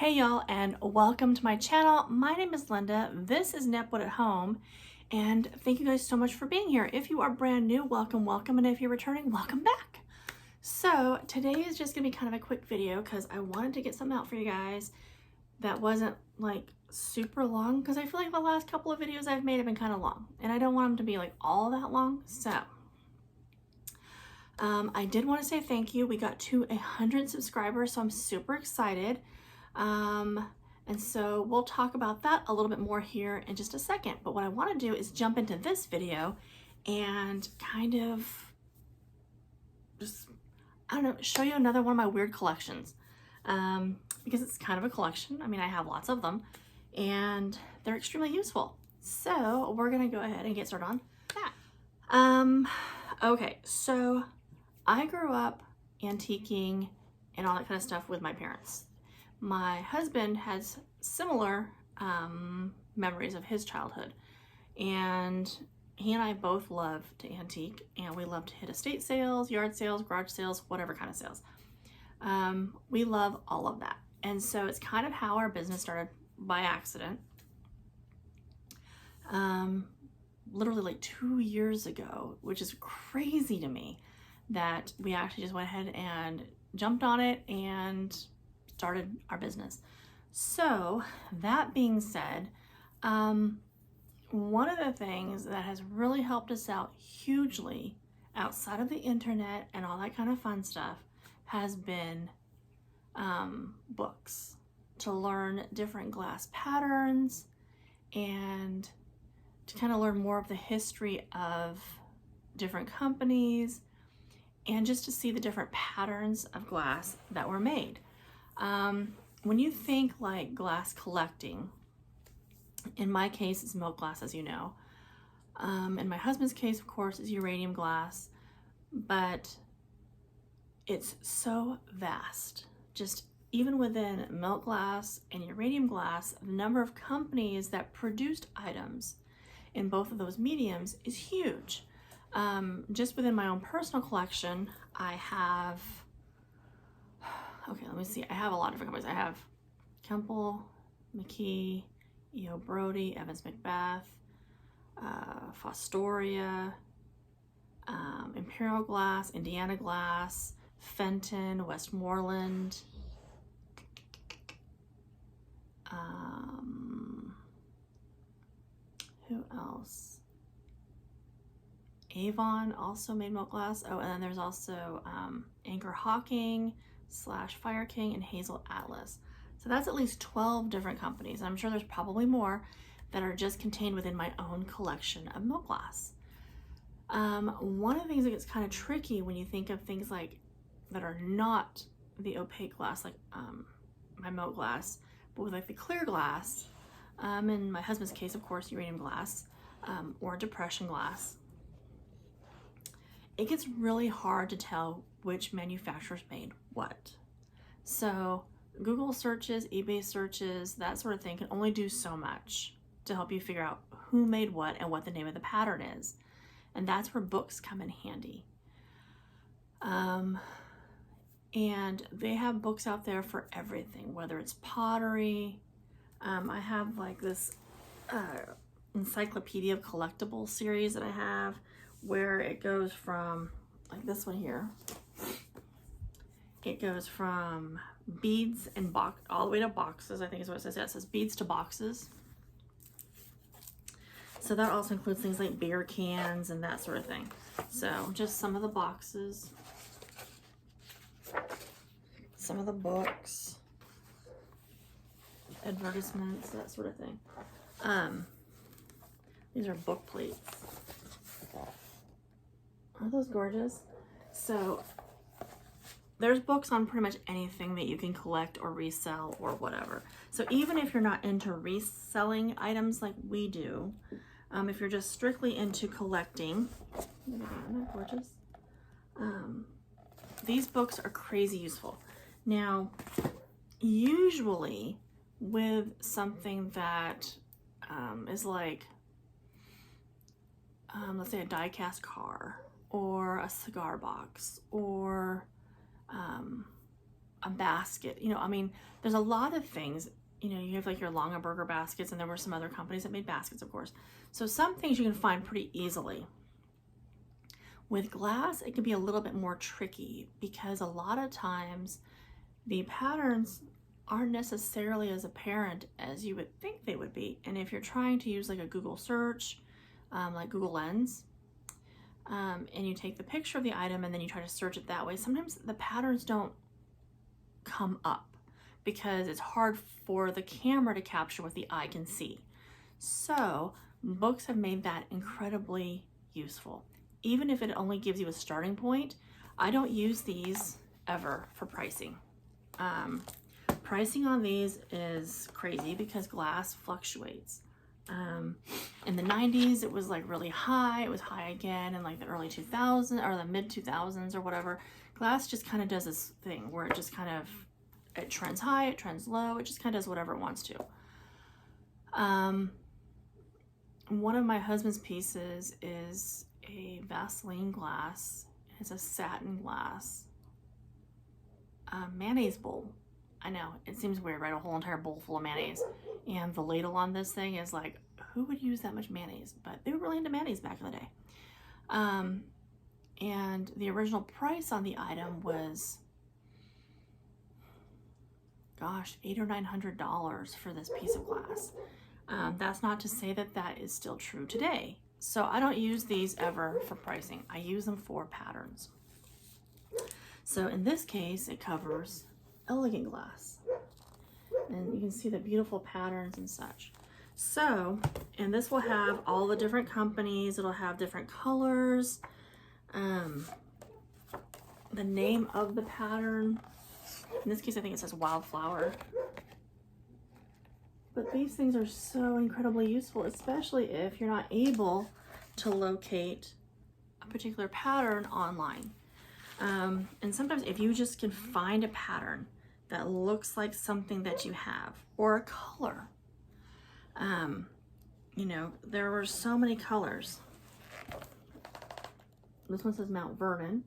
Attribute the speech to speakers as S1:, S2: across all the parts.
S1: Hey y'all, and welcome to my channel. My name is Linda. This is Nepwood at Home, and thank you guys so much for being here. If you are brand new, welcome, welcome, and if you're returning, welcome back. So today is just gonna be kind of a quick video because I wanted to get something out for you guys that wasn't like super long, because I feel like the last couple of videos I've made have been kind of long, and I don't want them to be like all that long. So I did want to say thank you. We got to 100 subscribers, so I'm super excited. And so we'll talk about that a little bit more here in just a second. But what I want to do is jump into this video and kind of just, I don't know, show you another one of my weird collections. Because it's kind of a collection. I mean, I have lots of them and they're extremely useful. So we're going to go ahead and get started on that. Okay, so I grew up antiquing and all that kind of stuff with my parents. My husband has similar memories of his childhood, and he and I both love to antique, and we love to hit estate sales, yard sales, garage sales, whatever kind of sales. We love all of that, and so it's kind of how our business started by accident. Literally like 2 years ago, which is crazy to me that we actually just went ahead and jumped on it and started our business. So that being said, one of the things that has really helped us out hugely outside of the internet and all that kind of fun stuff has been books to learn different glass patterns and to kind of learn more of the history of different companies and just to see the different patterns of glass that were made. When you think like glass collecting, in my case it's milk glass, as you know. In my husband's case, of course, is uranium glass, but it's so vast. Just even within milk glass and uranium glass, the number of companies that produced items in both of those mediums is huge. Just within my own personal collection, I have, okay, let me see. I have a lot of different companies. I have Kemple, McKee, E.O. Brody, Evans Macbeth, Fostoria, Imperial Glass, Indiana Glass, Fenton, Westmoreland, who else? Avon also made milk glass. Oh, and then there's also Anchor Hawking / Fire King and Hazel Atlas. So that's at least 12 different companies. And I'm sure there's probably more that are just contained within my own collection of milk glass. One of the things that gets kind of tricky when you think of things like that are not the opaque glass, like my milk glass, but with like the clear glass, in my husband's case, of course, uranium glass, or depression glass, it gets really hard to tell which manufacturers made what. So Google searches, eBay searches, that sort of thing can only do so much to help you figure out who made what and what the name of the pattern is. And that's where books come in handy. And they have books out there for everything, whether it's pottery. I have like this Encyclopedia of Collectibles series that I have, where it goes from, like this one here, it goes from beads and box all the way to boxes. I think is what it says. Yeah, it says beads to boxes. So that also includes things like beer cans and that sort of thing. So just some of the boxes, some of the books, advertisements, that sort of thing. These are book plates. Aren't those gorgeous? So there's books on pretty much anything that you can collect or resell or whatever. So even if you're not into reselling items like we do, if you're just strictly into collecting, isn't that gorgeous? These books are crazy useful. Now, usually with something that is like, let's say a die-cast car or a cigar box or a basket. You know, I mean, there's a lot of things. You know, you have like your Longaberger baskets, and there were some other companies that made baskets, of course. So some things you can find pretty easily. With glass, it can be a little bit more tricky because a lot of times the patterns aren't necessarily as apparent as you would think they would be. And if you're trying to use like a Google search, like Google Lens, and you take the picture of the item and then you try to search it that way, sometimes the patterns don't come up because it's hard for the camera to capture what the eye can see. So books have made that incredibly useful. Even if it only gives you a starting point, I don't use these ever for pricing. Pricing on these is crazy because glass fluctuates. In the 90s, it was like really high. It was high again in like the early 2000s or the mid 2000s or whatever. Glass just kind of does this thing where it just kind of, it trends high, it trends low, it just kind of does whatever it wants to. One of my husband's pieces is a Vaseline glass. It's a satin glass. Mayonnaise bowl. I know, it seems weird, right? A whole entire bowl full of mayonnaise. And the ladle on this thing is like, who would use that much mayonnaise? But they were really into mayonnaise back in the day. And the original price on the item was, gosh, $800 or $900 for this piece of glass. That's not to say that that is still true today. So I don't use these ever for pricing. I use them for patterns. So in this case, it covers elegant glass. And you can see the beautiful patterns and such. So, and this will have all the different companies. It'll have different colors. The name of the pattern. In this case, I think it says wildflower. But these things are so incredibly useful, especially if you're not able to locate a particular pattern online. And sometimes if you just can find a pattern that looks like something that you have, or a color. You know, there were so many colors. This one says Mount Vernon,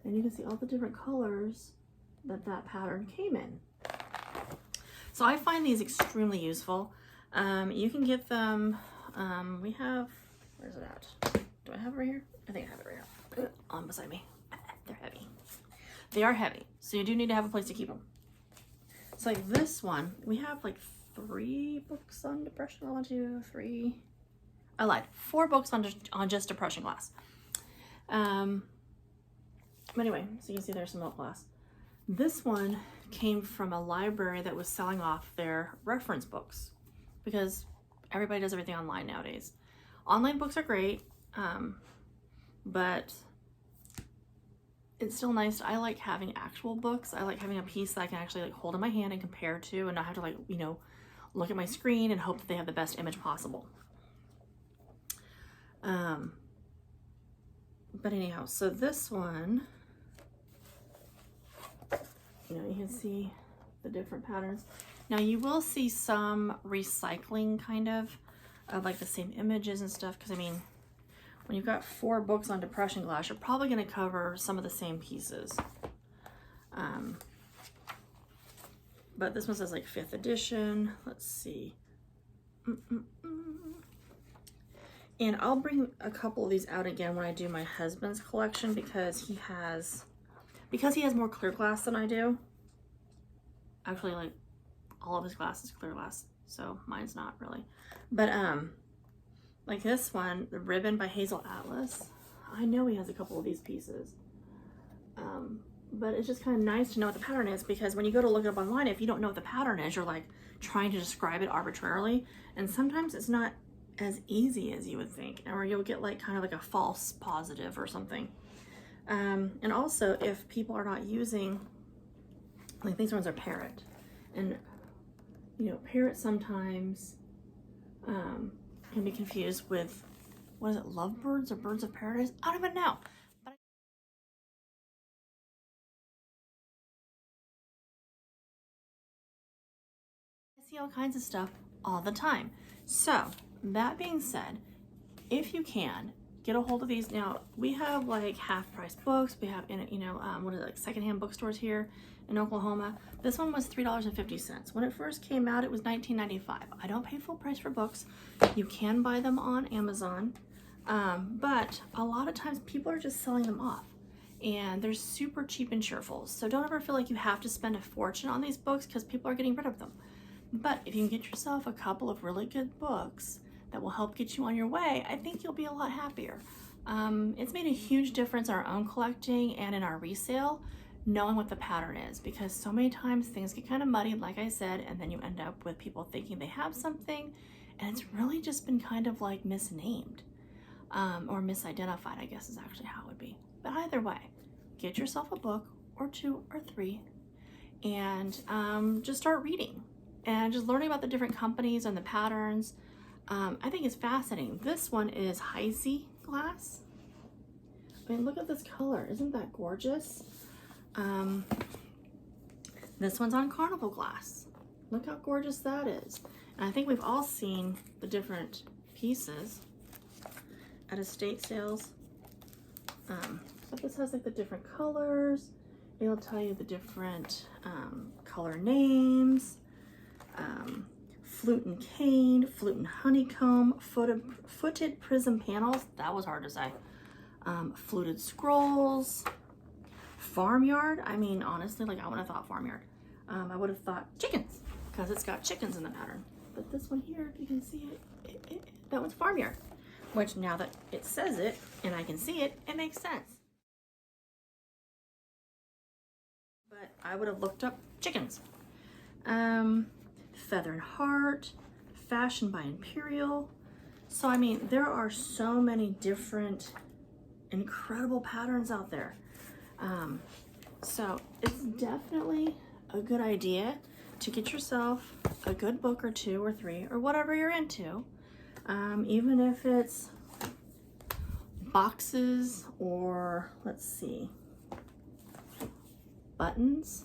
S1: and you can see all the different colors that that pattern came in. So I find these extremely useful. You can get them, we have, where's it at? Do I have it right here? I think I have it right here, on beside me. They're heavy. They are heavy, so you do need to have a place to keep them. So like this one, we have like 3 books on depression. 1, 2, 3. I lied. 4 books on just depression glass. But anyway, so you can see there's some milk glass. This one came from a library that was selling off their reference books because everybody does everything online nowadays. Online books are great, but it's still nice. I like having actual books. I like having a piece that I can actually like hold in my hand and compare to, and not have to like, you know, look at my screen and hope that they have the best image possible. But anyhow, so this one, you know, you can see the different patterns. Now you will see some recycling kind of like the same images and stuff, because I mean, when you've got 4 books on depression glass, you're probably going to cover some of the same pieces. But this one says like 5th edition. Let's see. And I'll bring a couple of these out again when I do my husband's collection, because he has more clear glass than I do. Actually, like all of his glass is clear glass, so mine's not really. But like this one, the ribbon by Hazel Atlas, I know he has a couple of these pieces. But it's just kind of nice to know what the pattern is, because when you go to look it up online, if you don't know what the pattern is, you're like trying to describe it arbitrarily, and sometimes it's not as easy as you would think, or you'll get like kind of like a false positive or something. And also, if people are not using, like these ones are parrot, and you know, parrot sometimes can be confused with, what is it, lovebirds or birds of paradise? I don't even know. But I see all kinds of stuff all the time. So that being said, if you can, get a hold of these. Now we have like half price books. We have, you know, what is it, like secondhand bookstores here in Oklahoma. This one was $3.50. When it first came out, it was $19.95. I don't pay full price for books. You can buy them on Amazon, but a lot of times people are just selling them off, and they're super cheap and cheerful. So don't ever feel like you have to spend a fortune on these books because people are getting rid of them. But if you can get yourself a couple of really good books that will help get you on your way, I think you'll be a lot happier. It's made a huge difference in our own collecting and in our resale, knowing what the pattern is, because so many times things get kind of muddied, like I said, and then you end up with people thinking they have something, and it's really just been kind of like misnamed, or misidentified, I guess is actually how it would be. But either way, get yourself a book or 2 or 3 and just start reading and just learning about the different companies and the patterns. I think it's fascinating. This one is Heisi Glass. I mean, look at this color. Isn't that gorgeous? This one's on Carnival Glass. Look how gorgeous that is. And I think we've all seen the different pieces at estate sales. But this has like the different colors. It'll tell you the different color names. Flute and cane, flute and honeycomb, footed prism panels. That was hard to say. Fluted scrolls. Farmyard. I mean, honestly, like I would have thought farmyard. I would have thought chickens because it's got chickens in the pattern. But this one here, if you can see it, that one's farmyard. Which now that it says it and I can see it, it makes sense. But I would have looked up chickens. Feather and Heart, Fashion by Imperial. So I mean, there are so many different incredible patterns out there. So it's definitely a good idea to get yourself a good book or 2 or 3 or whatever you're into. Even if it's boxes or, let's see, buttons.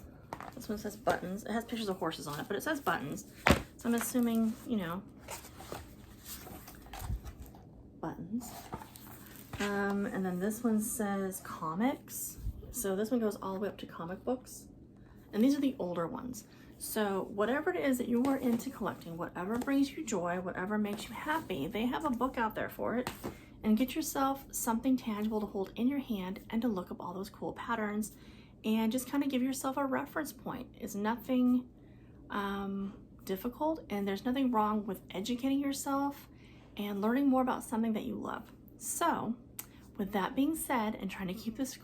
S1: This one says buttons. It has pictures of horses on it, but it says buttons. So I'm assuming, you know, buttons. And then this one says comics. So this one goes all the way up to comic books. And these are the older ones. So whatever it is that you are into collecting, whatever brings you joy, whatever makes you happy, they have a book out there for it. And get yourself something tangible to hold in your hand and to look up all those cool patterns and just kind of give yourself a reference point. It's nothing difficult, and there's nothing wrong with educating yourself and learning more about something that you love. So with that being said, and trying to keep this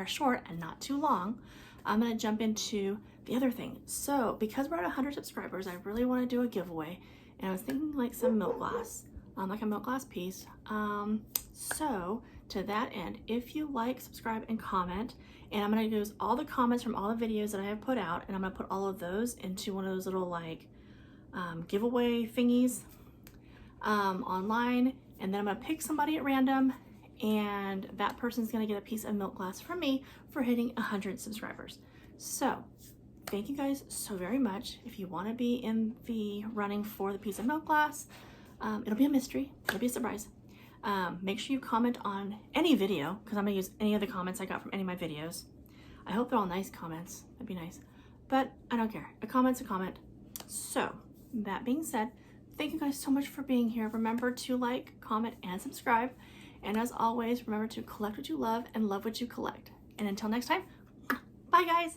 S1: short and not too long, I'm going to jump into the other thing. So because we're at 100 subscribers, I really want to do a giveaway, and I was thinking like some milk glass, like a milk glass piece. So to that end, if you like, subscribe, and comment, and I'm going to use all the comments from all the videos that I have put out, and I'm going to put all of those into one of those little like giveaway thingies online, and then I'm going to pick somebody at random, and that person's going to get a piece of milk glass from me for hitting 100 subscribers. So thank you guys so very much. If you want to be in the running for the piece of milk glass, it'll be a mystery, it'll be a surprise. Make sure you comment on any video, because I'm going to use any of the comments I got from any of my videos. I hope they're all nice comments. That'd be nice. But I don't care. A comment's a comment. So that being said, thank you guys so much for being here. Remember to like, comment, and subscribe. And as always, remember to collect what you love and love what you collect. And until next time, bye guys.